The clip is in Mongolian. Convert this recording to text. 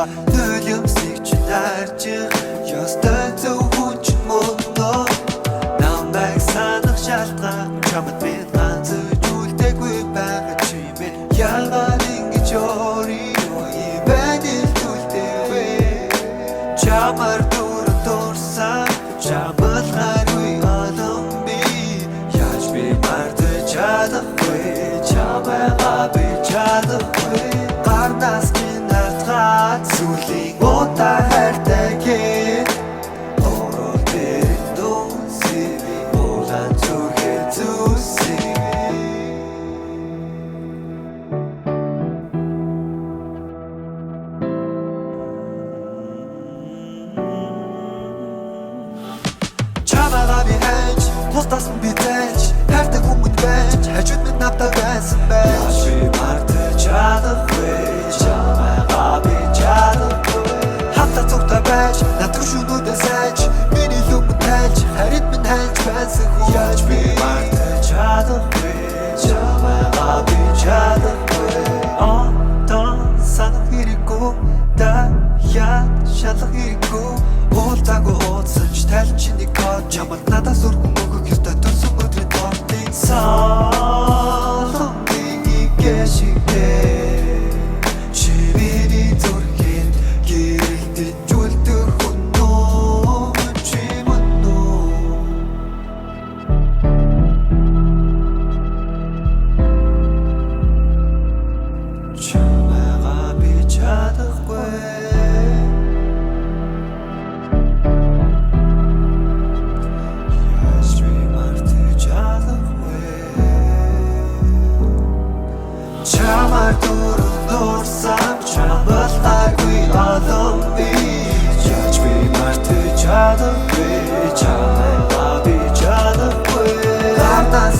байгаа төлөмсөг чинь арчих ёстой зөвхөн ч модоо намайг санах шалтгаан чамд би ганц зүйлдэггүй байгаа чи минь яагаад ингэж өөрийгөө ibadil түлдэвэ чамар дуран дурсан чамд харгүй адам би яаж би мартаж чадахгүй чамайгаа би чадахгүй гарнаас минь артгаад сүлийн удаа хайртай гээ ороо дээр дүүсэви улаан зүрхээ зүсэви чамайгаа би хайж бусдаас минь би зайлж хайртай хүмүүс байж хажууд минь навтаа байсан байж би мартаж чадахгүй чамайгаа би чадахгүй хатаа цогтой байж надад шүнүүдээ сайж миний lumд тайлж харид минь хайж байсан яаж би мартаж чадахгүй чамайгаа би чадахгүй одоо санах хэрэггүй да яа шалах хэрэггүй уулзаагүй уудсан ч тайлж чиний код чамд надаас өргөн өгөх ёстой төрсөн өдрийн тортыг салах гэшигтэй чи миний зүрхэнд гэрэлтэж үлдэх хүнөө чи мөнөө чамайгаа би чадахгүй чамар дуран дурсан чамд хайргүй адам би яаж би мартаж чадахгүй чамайгаа би чадахгүй гарнаас